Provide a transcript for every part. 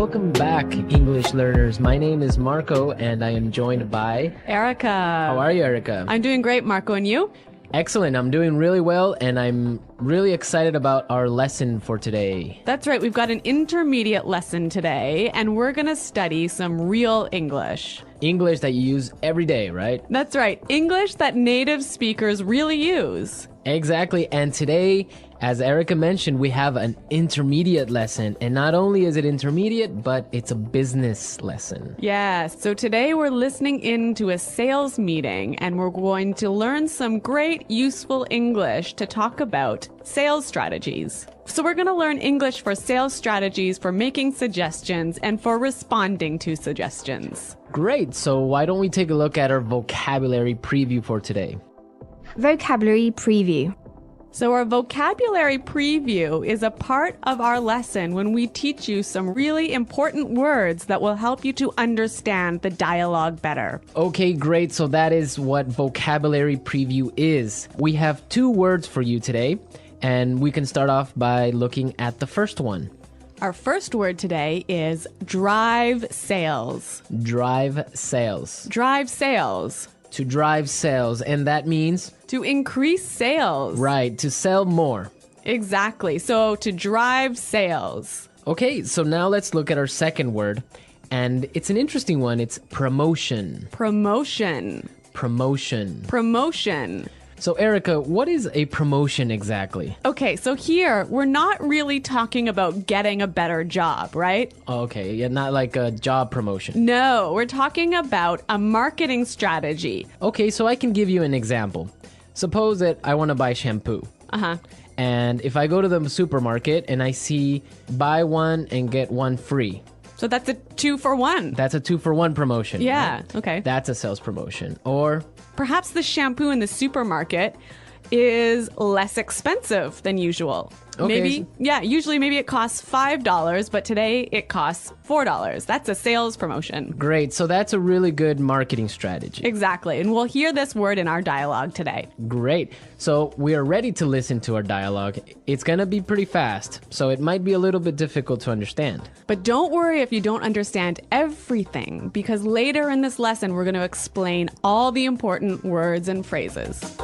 Welcome back, English learners. My name is Marco, and I am joined by Erica. How are you, Erica? I'm doing great, Marco, and you? Excellent. I'm doing really well, and I'm really excited about our lesson for today. That's right. We've got an intermediate lesson today, and we're going to study some real English. English that you use every day, right? That's right. English that native speakers really use. Exactly. And today, as Erica mentioned, we have an intermediate lesson. And not only is it intermediate, but it's a business lesson. Yes. So today we're listening in to a sales meeting, and we're going to learn some great useful English to talk about sales strategies. So we're going to learn English for sales strategies, for making suggestions, and for responding to suggestions. Great. So why don't we take a look at our vocabulary preview for today? Vocabulary preview. So our vocabulary preview is a part of our lesson when we teach you some really important words that will help you to understand the dialogue better. Okay, great. So that is what vocabulary preview is. We have 2 words for you today, and we can start off by looking at the first one. Our first word today is drive sales. Drive sales. Drive sales. To drive sales, and that means? To increase sales. Right, to sell more. Exactly. So to drive sales. Okay, so now let's look at our second word, and it's an interesting one. It's promotion. Promotion. Promotion. Promotion. So Erica, what is a promotion exactly? Okay, so here we're not really talking about getting a better job, right? Okay, yeah, not like a job promotion. No, we're talking about a marketing strategy. Okay, so I can give you an example. Suppose that I want to buy shampoo. Uh-huh. And if I go to the supermarket and I see buy one and get one free. So that's a 2-for-1. That's a 2-for-1 promotion. Yeah, right? okay. That's a sales promotion. Or perhaps the shampoo in the supermarket is less expensive than usual. Okay. Usually maybe it costs $5, but today it costs $4. That's a sales promotion. Great. So that's a really good marketing strategy. Exactly. And we'll hear this word in our dialogue today. Great. So we are ready to listen to our dialogue. It's going to be pretty fast, so it might be a little bit difficult to understand. But don't worry if you don't understand everything, because later in this lesson, we're going to explain all the important words and phrases.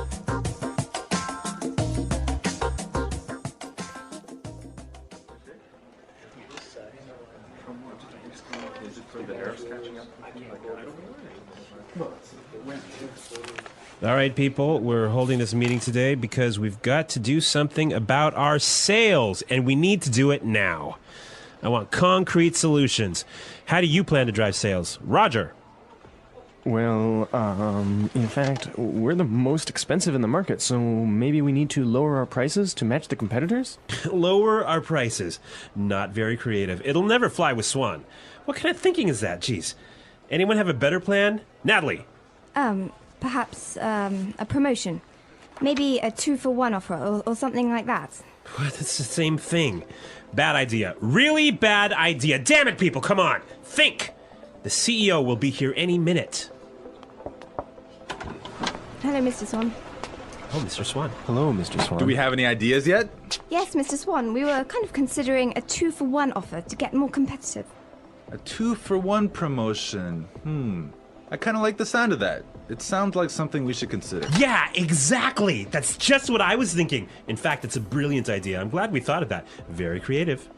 All right, people, we're holding this meeting today because we've got to do something about our sales, and we need to do it now. I want concrete solutions. How do you plan to drive sales? Roger. Well, in fact, we're the most expensive in the market, so maybe we need to lower our prices to match the competitors? Lower our prices. Not very creative. It'll never fly with Swan. What kind of thinking is that? Jeez. Anyone have a better plan? Natalie. Perhaps a promotion. Maybe a 2-for-1 offer or something like that. What? It's the same thing. Bad idea. Really bad idea. Damn it, people, come on. Think. The CEO will be here any minute. Hello, Mr. Swan. Oh, Mr. Swan. Hello, Mr. Swan. Do we have any ideas yet? Yes, Mr. Swan. We were kind of considering a 2-for-1 offer to get more competitive. A 2-for-1 promotion. I kind of like the sound of that. It sounds like something we should consider. Yeah, exactly. That's just what I was thinking. In fact, it's a brilliant idea. I'm glad we thought of that. Very creative.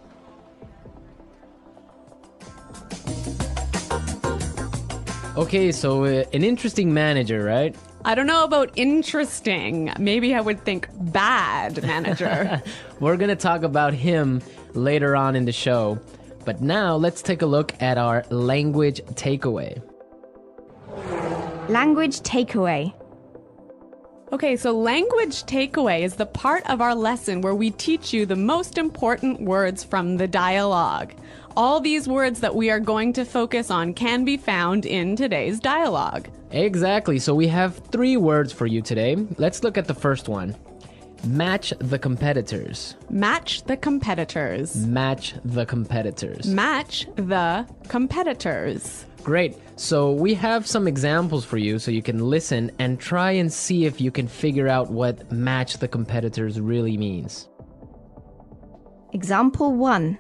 Okay, so an interesting manager, right? I don't know about interesting. Maybe I would think bad manager. We're going to talk about him later on in the show. But now let's take a look at our language takeaway. Language takeaway. Okay, so language takeaway is the part of our lesson where we teach you the most important words from the dialogue. All these words that we are going to focus on can be found in today's dialogue. Exactly. So we have 3 words for you today. Let's look at the first one. Match the competitors. Match the competitors. Match the competitors. Match the competitors. Great. So we have some examples for you so you can listen and try and see if you can figure out what match the competitors really means. Example 1.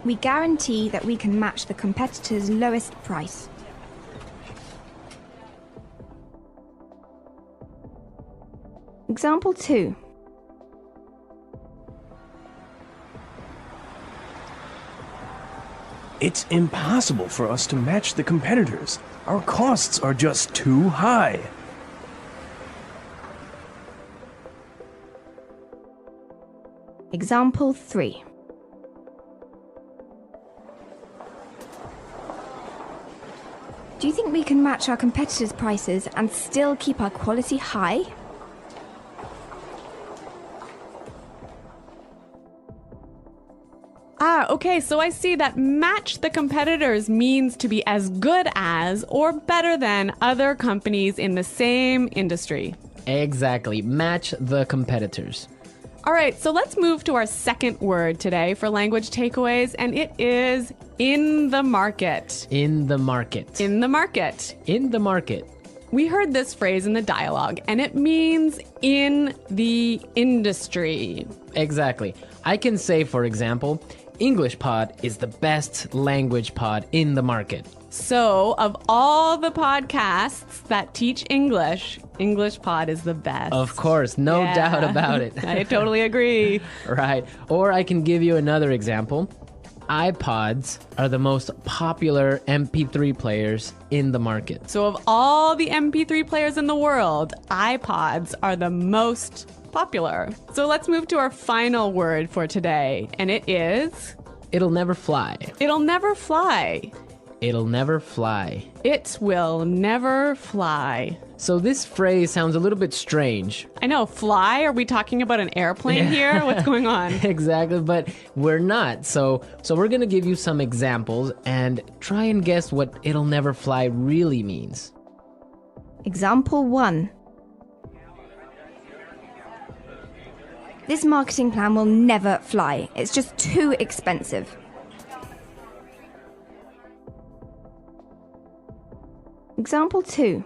We guarantee that we can match the competitor's lowest price. Example 2. It's impossible for us to match the competitors. Our costs are just too high. Example 3. Do you think we can match our competitors' prices and still keep our quality high? Okay, so I see that match the competitors means to be as good as or better than other companies in the same industry. Exactly. Match the competitors. All right, so let's move to our second word today for language takeaways, and it is in the market. In the market. In the market. In the market. We heard this phrase in the dialogue, and it means in the industry. Exactly. I can say, for example, English Pod is the best language pod in the market. So, of all the podcasts that teach English, English Pod is the best. Of course, no doubt about it. I totally agree. Right. Or I can give you another example. iPods are the most popular MP3 players in the market. So, of all the MP3 players in the world, iPods are the most popular. So, let's move to our final word for today, and it is... It'll never fly. It'll never fly. It'll never fly. It will never fly. So this phrase sounds a little bit strange. I know, fly? Are we talking about an airplane here? What's going on? Exactly, but we're not. So we're going to give you some examples and try and guess what it'll never fly really means. Example 1. This marketing plan will never fly. It's just too expensive. Example 2.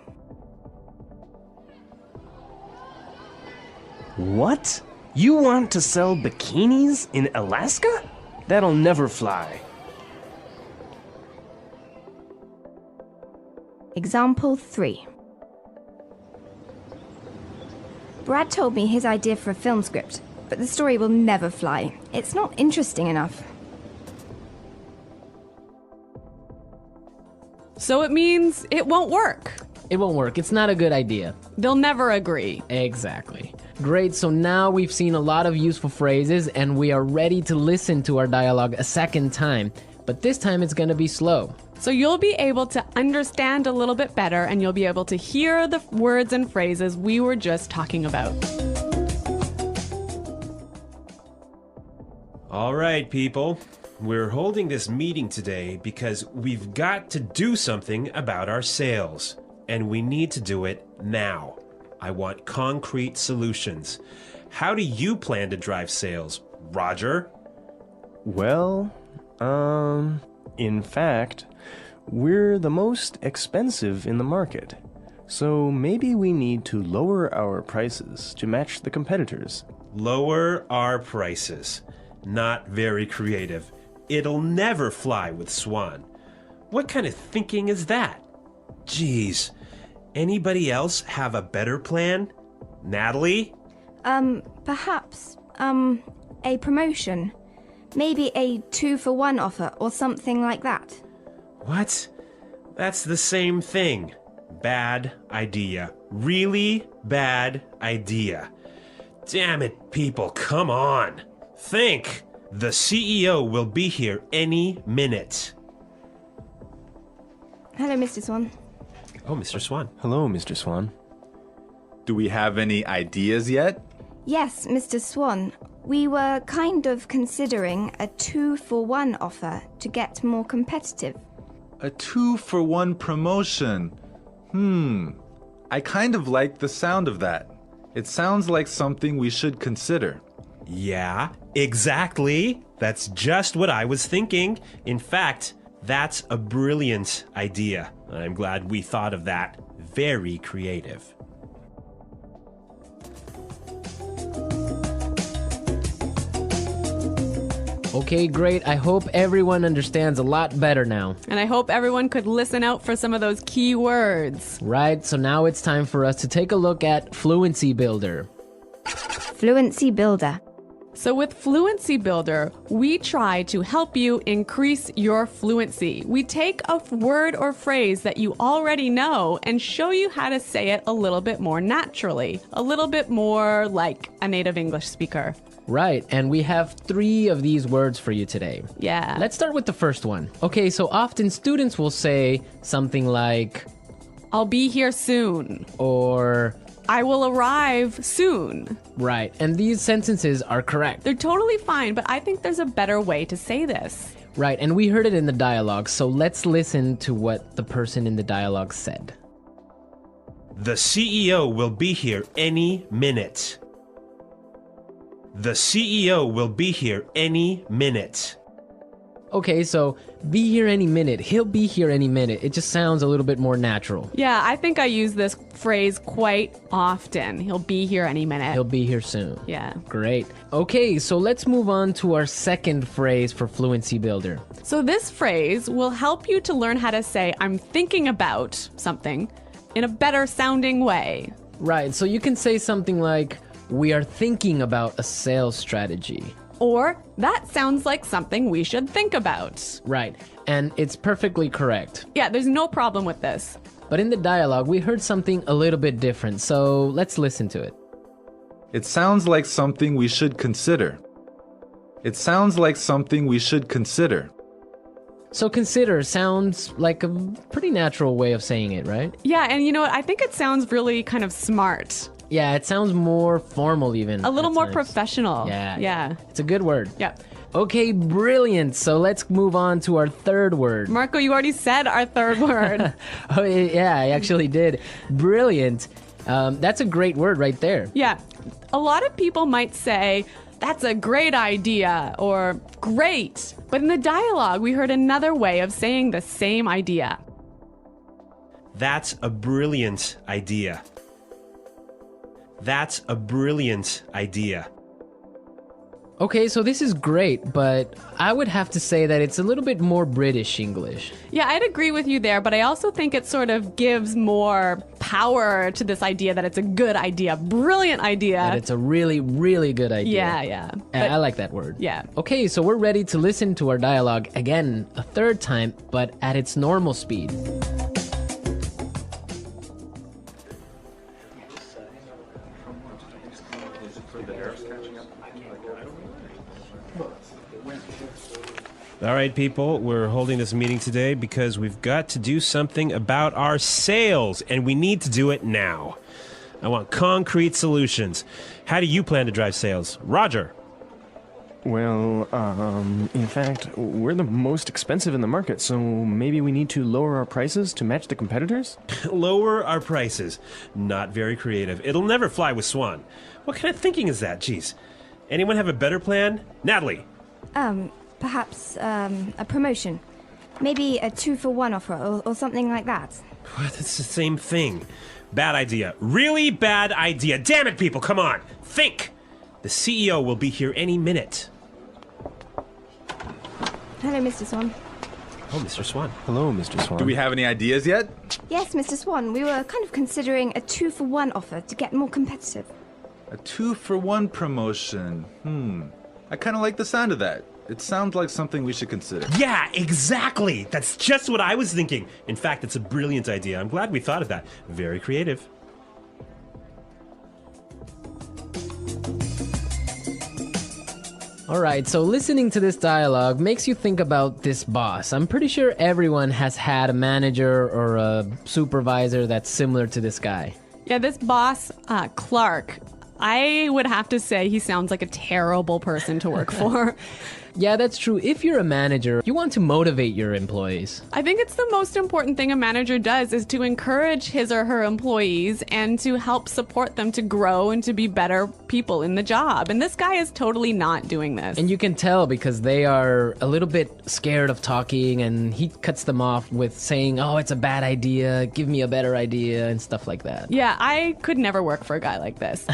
What? You want to sell bikinis in Alaska? That'll never fly. Example 3. Brad told me his idea for a film script, but the story will never fly. It's not interesting enough. So it means it won't work. It won't work. It's not a good idea. They'll never agree. Exactly. Great, so now we've seen a lot of useful phrases and we are ready to listen to our dialogue a second time. But this time it's going to be slow. So you'll be able to understand a little bit better and you'll be able to hear the words and phrases we were just talking about. All right, people. We're holding this meeting today because we've got to do something about our sales. And we need to do it now. I want concrete solutions. How do you plan to drive sales, Roger? Well, in fact, we're the most expensive in the market. So maybe we need to lower our prices to match the competitors. Lower our prices. Not very creative. It'll never fly with Swan. What kind of thinking is that? Jeez. Anybody else have a better plan? Natalie? Perhaps, a promotion. Maybe a 2-for-1 offer or something like that. What? That's the same thing. Bad idea. Really bad idea. Damn it, people, come on. Think. The CEO will be here any minute. Hello, Mr. Swan. Oh, Mr. Swan. Hello, Mr. Swan. Do we have any ideas yet? Yes, Mr. Swan. We were kind of considering a 2-for-1 offer to get more competitive. A 2-for-1 promotion. I kind of like the sound of that. It sounds like something we should consider. Yeah, exactly. That's just what I was thinking. In fact, that's a brilliant idea. I'm glad we thought of that. Very creative. Okay, great. I hope everyone understands a lot better now. And I hope everyone could listen out for some of those key words. Right, so now it's time for us to take a look at Fluency Builder. Fluency Builder. So with Fluency Builder, we try to help you increase your fluency. We take a word or phrase that you already know and show you how to say it a little bit more naturally, a little bit more like a native English speaker. Right, and we have 3 of these words for you today. Yeah. Let's start with the first one. Okay, so often students will say something like, I'll be here soon. or, I will arrive soon. right, and these sentences are correct. They're totally fine, but I think there's a better way to say this. Right, and we heard it in the dialogue, so let's listen to what the person in the dialogue said. The CEO will be here any minute. The CEO will be here any minute. Okay, so be here any minute. He'll be here any minute. It just sounds a little bit more natural. Yeah, I think I use this phrase quite often. He'll be here any minute. He'll be here soon. Yeah. Great. Okay, so let's move on to our second phrase for Fluency Builder. So this phrase will help you to learn how to say I'm thinking about something in a better sounding way. Right, so you can say something like, we are thinking about a sales strategy. Or that sounds like something we should think about. Right, and it's perfectly correct. Yeah, there's no problem with this. But in the dialogue, we heard something a little bit different, so let's listen to it. It sounds like something we should consider. It sounds like something we should consider. So consider sounds like a pretty natural way of saying it, right? Yeah, and you know what? I think it sounds really kind of smart. Yeah, it sounds more formal even. A little at more times. professional. Yeah. Yeah. It's a good word. Yeah. Okay, brilliant. So let's move on to our third word. Marco, you already said our third word. Oh, yeah, I actually did. Brilliant. That's a great word right there. Yeah. A lot of people might say, that's a great idea or great. But in the dialogue, we heard another way of saying the same idea. That's a brilliant idea. That's a brilliant idea. Okay, so this is great, but I would have to say that it's a little bit more British English. Yeah, I'd agree with you there, but I also think it sort of gives more power to this idea that it's a good idea, brilliant idea. And it's a really, really good idea. Yeah. I like that word. Yeah. Okay, so we're ready to listen to our dialogue again a third time, but at its normal speed. All right, people, we're holding this meeting today because we've got to do something about our sales, and we need to do it now. I want concrete solutions. How do you plan to drive sales? Roger. Well, in fact, we're the most expensive in the market, so maybe we need to lower our prices to match the competitors? Lower our prices. Not very creative. It'll never fly with Swan. What kind of thinking is that? Jeez. Anyone have a better plan? Natalie. Perhaps a promotion. Maybe a 2-for-1 offer or something like that. What? It's the same thing. Bad idea. Really bad idea. Damn it, people, come on. Think. The CEO will be here any minute. Hello, Mr. Swan. Oh, Mr. Swan. Hello, Mr. Swan. Do we have any ideas yet? Yes, Mr. Swan, we were kind of considering a 2-for-1 offer to get more competitive. A 2-for-1 promotion. I kind of like the sound of that. It sounds like something we should consider. Yeah, exactly. That's just what I was thinking. In fact, it's a brilliant idea. I'm glad we thought of that. Very creative. All right, so listening to this dialogue makes you think about this boss. I'm pretty sure everyone has had a manager or a supervisor that's similar to this guy. Yeah, this boss, Clark, I would have to say he sounds like a terrible person to work for. Yeah, that's true. If you're a manager, you want to motivate your employees. I think it's the most important thing a manager does is to encourage his or her employees and to help support them to grow and to be better people in the job. And this guy is totally not doing this. And you can tell because they are a little bit scared of talking, and he cuts them off with saying, oh, it's a bad idea, give me a better idea, and stuff like that. Yeah, I could never work for a guy like this.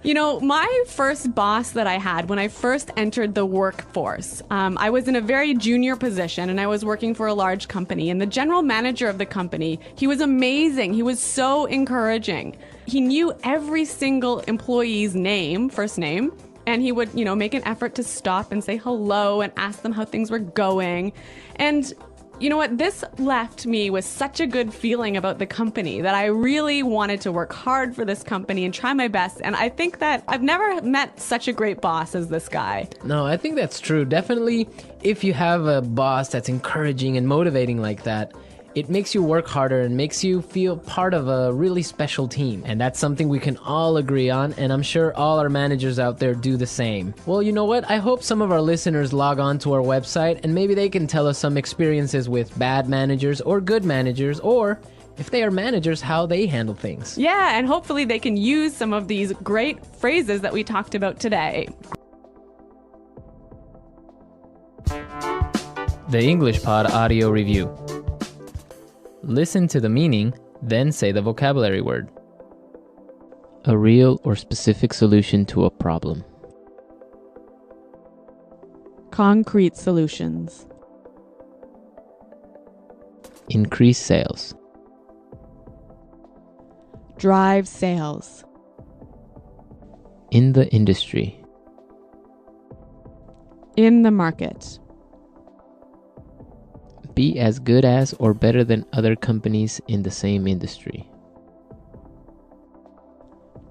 You know, my first boss that I had when I first entered the workforce, course. I was in a very junior position and I was working for a large company, and the general manager of the company, he was amazing. He was so encouraging. He knew every single employee's name, first name, and he would, make an effort to stop and say hello and ask them how things were going. And you know what? This left me with such a good feeling about the company that I really wanted to work hard for this company and try my best. And I think that I've never met such a great boss as this guy. No, I think that's true. Definitely, if you have a boss that's encouraging and motivating like that, it makes you work harder and makes you feel part of a really special team. And that's something we can all agree on, and I'm sure all our managers out there do the same. Well, you know what? I hope some of our listeners log on to our website and maybe they can tell us some experiences with bad managers or good managers, or if they are managers, how they handle things. Yeah, and hopefully they can use some of these great phrases that we talked about today. The English Pod Audio Review. Listen to the meaning, then say the vocabulary word. A real or specific solution to a problem. Concrete solutions. Increase sales. Drive sales. In the industry. In the market. Be as good as or better than other companies in the same industry.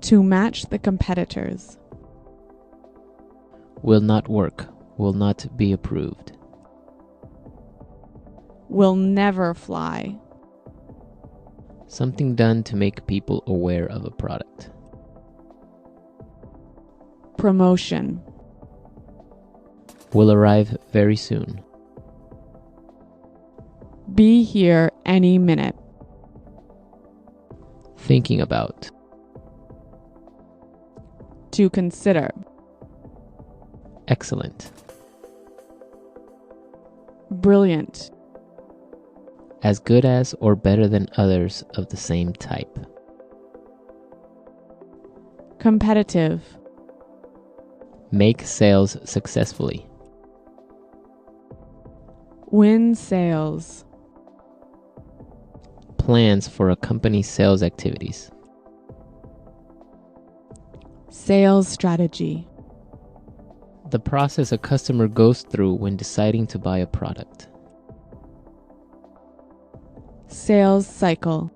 To match the competitors. Will not work. Will not be approved. Will never fly. Something done to make people aware of a product. Promotion. Will arrive very soon. Be here any minute. Thinking about. To consider. Excellent. Brilliant. As good as or better than others of the same type. Competitive. Make sales successfully. Win sales. Plans for a company's sales activities. Sales strategy. The process a customer goes through when deciding to buy a product. Sales cycle.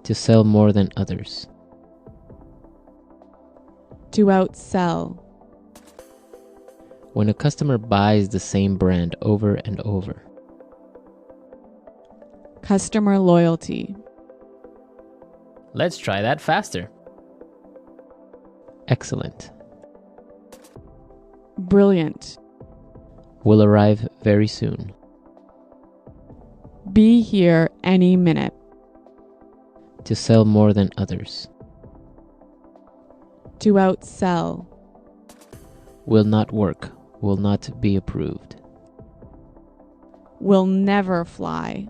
To sell more than others. To outsell. When a customer buys the same brand over and over. Customer loyalty. Let's try that faster. Excellent. Brilliant. Will arrive very soon. Be here any minute. To sell more than others. To outsell. Will not work. Will not be approved. Will never fly.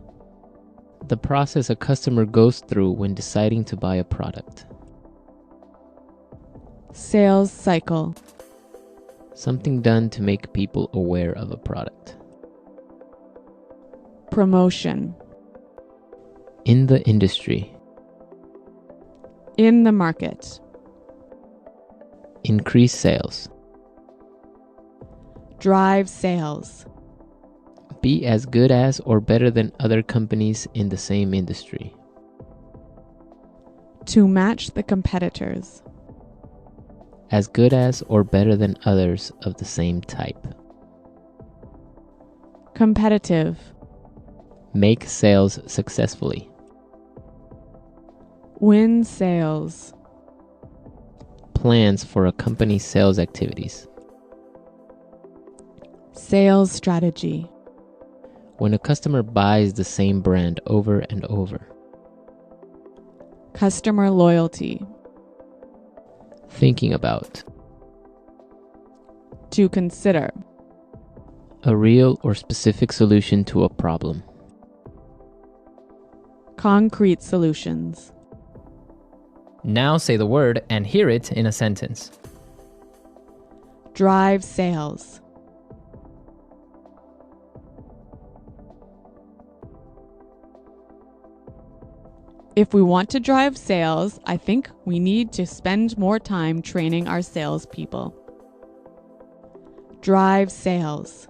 The process a customer goes through when deciding to buy a product. Sales cycle. Something done to make people aware of a product. Promotion. In the industry. In the market. Increase sales. Drive sales. Be as good as or better than other companies in the same industry. To match the competitors. As good as or better than others of the same type. Competitive. Make sales successfully. Win sales. Plans for a company's sales activities. Sales strategy. When a customer buys the same brand over and over. Customer loyalty. Thinking about. To consider. A real or specific solution to a problem. Concrete solutions. Now say the word and hear it in a sentence. Drive sales. If we want to drive sales, I think we need to spend more time training our salespeople. Drive sales.